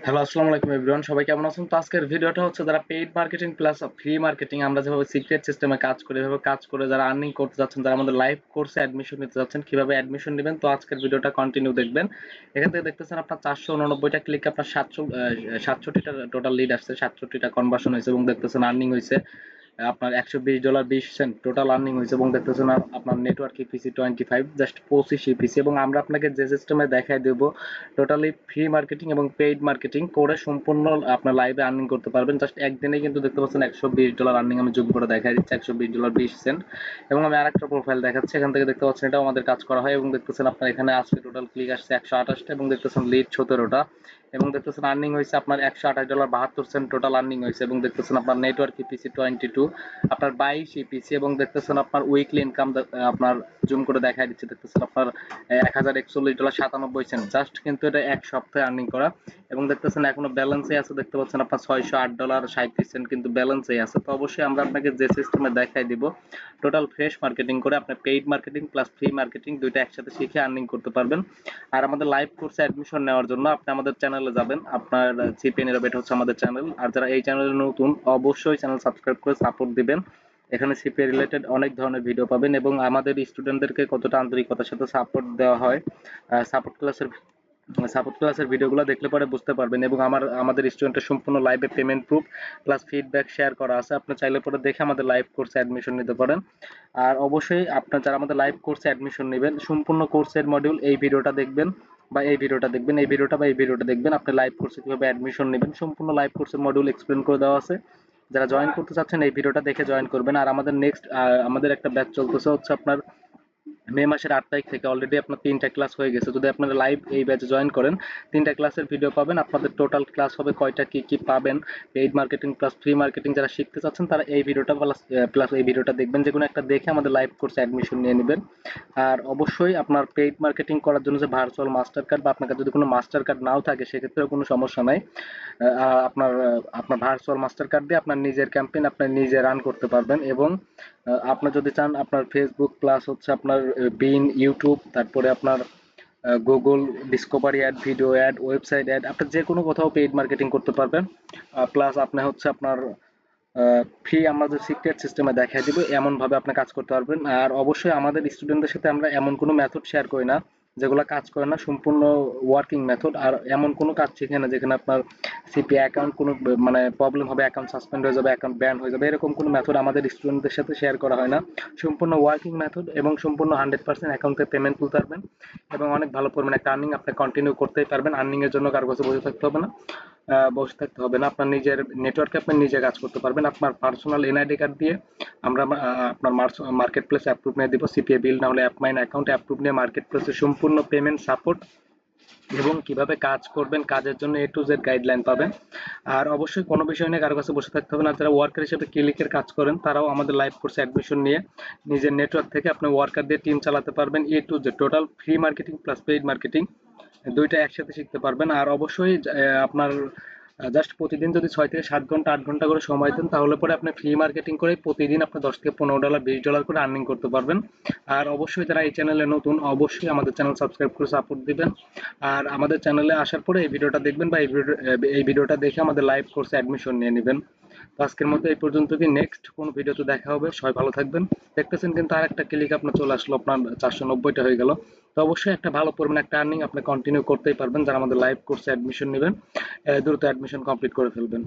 Hello, আসসালামু আলাইকুম everyone. সবাই কেমন আছেন? তো আজকের ভিডিওটা হচ্ছে যারা paid marketing plus free marketing আমরা যেভাবে সিক্রেট সিস্টেমে কাজ করি, এভাবে কাজ করে যারা আর্নিং করতে যাচ্ছেন, যারা আমাদের লাইভ কোর্সে অ্যাডমিশন নিতে যাচ্ছেন, কিভাবে অ্যাডমিশন নেবেন? তো আজকের ভিডিওটা কন্টিনিউ দেখবেন। এখান থেকে দেখতেছেন আপনার 489টা ক্লিকে আপনার 67টা টোটাল লিড আসছে, 67টা কনভার্সন হয়েছে এবং দেখতেছেন আর্নিং হয়েছে আপনার $120 20 সেন্ট টোটাল আর্নিং হয়েছে এবং দেখতেছেন আপনার নেটওয়ার্ক ইপিসি 25 জাস্ট 25 ইপিসি এবং আমরা আপনাকে যে সিস্টেমে দেখাই দেব টোটালি ফ্রি মার্কেটিং এবং পেইড মার্কেটিং করে সম্পূর্ণ আপনার লাইভে আর্নিং করতে পারবেন। জাস্ট একদিনে কিন্তু দেখতে পাচ্ছেন $120 আর্নিং আমি যোগ করে দেখাই দিচ্ছি, $120 20 সেন্ট। এবং আমি আরেকটা প্রোফাইল দেখাচ্ছি, এখান থেকে দেখতে পাচ্ছেন এটাও আমাদের কাজ করা হয় এবং দেখতেছেন আপনার এখানে আজকে টোটাল ক্লিক আসছে 128টা এবং দেখতেছেন লিড 17টা এবং দেখতেছেন আর্নিং হয়েছে আপনার $128 72 সেন্ট টোটাল আর্নিং হয়েছে এবং দেখতেছেন আপনার নেটওয়ার্ক ইপিসি 22 আপনার 22 ইপিসি এবং দেখতেছেন আপনার উইকলি ইনকাম আপনার জুম করে দেখাই দিচ্ছে, দেখতেছেন আপনার $1041 97 সেন্ট জাস্ট কিন্তু এটা এক সপ্তাহে আর্নিং করা এবং দেখতেছেন এখনো ব্যালেন্সে আছে, দেখতে পাচ্ছেন আপনার $608 37 সেন্ট কিন্তু ব্যালেন্সে আছে। তো অবশ্যই আমরা আপনাকে যে সিস্টেমে দেখাই দিব টোটাল ফ্রেশ মার্কেটিং করে আপনি paid marketing plus free marketing দুইটা একসাথে শিখে আর্নিং করতে পারবেন। আর আমাদের লাইভ কোর্সে অ্যাডমিশন নেওয়ার জন্য আপনি আমাদের চ্যানেলে যাবেন, আপনার সিপিএন এর এটা হচ্ছে আমাদের চ্যানেল। আর যারা এই চ্যানেলে নতুন অবশ্যই চ্যানেল সাবস্ক্রাইব করে সাপোর্ট দিবেন। এখানে সিপিএ রিলেটেড অনেক ধরনের ভিডিও পাবেন এবং আমাদের স্টুডেন্টদেরকে কতটা আন্তরিকতার সাথে সাপোর্ট দেওয়া হয় সাপোর্ট ক্লাসের ভিডিওগুলো দেখলে পরে বুঝতে পারবেন এবং আমাদের স্টুডেন্টের সম্পূর্ণ লাইভে payment proof plus feedback share করা আছে, আপনি চাইলে পরে দেখে আমাদের লাইভ কোর্সে অ্যাডমিশন নিতে পারেন। আর অবশ্যই আপনার যারা আমাদের লাইভ কোর্সে অ্যাডমিশন নেবেন সম্পূর্ণ কোর্সের মডিউল এই ভিডিওটা দেখবেন বা এই ভিডিওটা দেখবেন, এই ভিডিওটা বা এই ভিডিওটা দেখবেন, আপনি লাইভ কোর্সে কিভাবে অ্যাডমিশন নেবেন সম্পূর্ণ লাইভ কোর্সের মডিউল এক্সপ্লেন করে দেওয়া আছে। যারা জয়েন করতে চাচ্ছেন এই ভিডিওটা দেখে জয়েন করবেন। আর আমাদের নেক্সট আমাদের একটা ব্যাচ চলতেছে হচ্ছে আপনার মে মাসের 8 তারিখ থেকে অলরেডি আপনার 3টা ক্লাস হয়ে গেছে। যদি আপনারা লাইভ এই ব্যাচে জয়েন করেন 3টা ক্লাসের ভিডিও পাবেন, আপনাদের টোটাল ক্লাস হবে কয়টা কি কি পাবেন paid marketing plus free marketing যারা শিখতে চাচ্ছেন তারা এই ভিডিওটা প্লাস এই ভিডিওটা দেখবেন, যে কোনো একটা দেখে আমাদের লাইভ কোর্সে অ্যাডমিশন নিয়ে নেবেন। আর অবশ্যই আপনার পেইড মার্কেটিং করার জন্য যে ভার্চুয়াল মাস্টার কার্ড বা আপনার কাছে যদি কোনো মাস্টার কার্ড নাও থাকে সেক্ষেত্রেও কোনো সমস্যা নাই। আপনার আপনার ভার্চুয়াল মাস্টার কার্ড দিয়ে আপনার নিজের ক্যাম্পেইন আপনি নিজে রান করতে পারবেন এবং আপনি যদি চান আপনার ফেসবুক প্লাস হচ্ছে আপনার বিন ইউটিউব তারপরে আপনার Google discovery ad video ad website ad আপনি যে কোনো কোথাও পেইড মার্কেটিং করতে পারবেন। প্লাস আপনি হচ্ছে আপনার ফ্রি আমাদের সিক্রেট সিস্টেমে দেখাই দিব এমন ভাবে আপনি কাজ করতে পারবেন। আর অবশ্যই আমাদের স্টুডেন্টদের সাথে আমরা এমন কোনো মেথড শেয়ার করি না যেগুলো কাজ করে না, সম্পূর্ণ ওয়ার্কিং মেথড। আর এমন কোনো কাজ শিখে না যেখানে আপনার সিপি অ্যাকাউন্ট কোনো মানে প্রবলেম হবে, অ্যাকাউন্ট সাসপেন্ড হয়ে যাবে, অ্যাকাউন্ট ব্যান হয়ে যাবে, এরকম কোনো মেথড আমাদের স্টুডেন্টদের সাথে শেয়ার করা হয় না। সম্পূর্ণ ওয়ার্কিং মেথড এবং সম্পূর্ণ 100% অ্যাকাউন্টে পেমেন্ট তুলতে পারবেন এবং অনেক ভালো পরিমাণে একটা আর্নিং আপনি কন্টিনিউ করতেই পারবেন। আর্নিং এর জন্য কারো কাছে বসে থাকতে হবে না, আপনার নিজের নেটওয়ার্কে আপনি নিজে কাজ করতে পারবেন। আপনার পার্সোনাল এনআইডি কার্ড দিয়ে আমরা আপনার মার্কেট প্লেস অ্যাপ্রুভ নিয়ে দিব, সিপিএ বিল না হলে অ্যাপমাইন অ্যাকাউন্ট অ্যাপ্রুভ নিয়ে মার্কেট প্লেসে সম্পূর্ণ পেমেন্ট সাপোর্ট এবং কিভাবে কাজ করবেন কাজের জন্য এ টু জেড গাইডলাইন পাবেন। আর অবশ্যই কোনো বিষয় নিয়ে কারো কাছে বসে থাকতে হবে না। যারা ওয়ার্কার হিসেবে ক্লিকের কাজ করেন তারাও আমাদের লাইভ কোর্সে অ্যাডমিশন নিয়ে নিজের নেটওয়ার্ক থেকে আপনি ওয়ার্কার দিয়ে টিম চালাতে পারবেন, A to Z total free marketing plus paid marketing দুইটা একসাথে শিখতে পারবেন। আর অবশ্যই আপনার জাস্ট প্রতিদিন যদি 6 থেকে 7 ঘন্টা 8 ঘন্টা করে সময় দেন তাহলে পরে আপনি ফ্রি মার্কেটিং করে প্রতিদিন আপনি $10 থেকে $15 $20 করে আর্নিং করতে পারবেন। আর অবশ্যই যারা এই চ্যানেলে নতুন অবশ্যই আমাদের চ্যানেল সাবস্ক্রাইব করে সাপোর্ট দিবেন। আর আমাদের চ্যানেলে আসার পরে এই ভিডিওটা দেখবেন বা এই ভিডিওটা দেখে আমাদের লাইভ কোর্সে অ্যাডমিশন নিয়ে নেবেন। তো আজকের মতো এই পর্যন্ত, কি নেক্সট কোন ভিডিওতে দেখা হবে। সবাই ভালো থাকবেন। দেখতেছেন কিন্তু আর একটা ক্লিক আপনার চলে আসলো, আপনার 490টা হয়ে গেল। তো অবশ্যই একটা ভালো পরিমাণ একটা আর্নিং আপনি কন্টিনিউ করতেই পারবেন যারা আমাদের লাইভ কোর্সে অ্যাডমিশন নেবেন, দ্রুত অ্যাডমিশন কমপ্লিট করে ফেলবেন।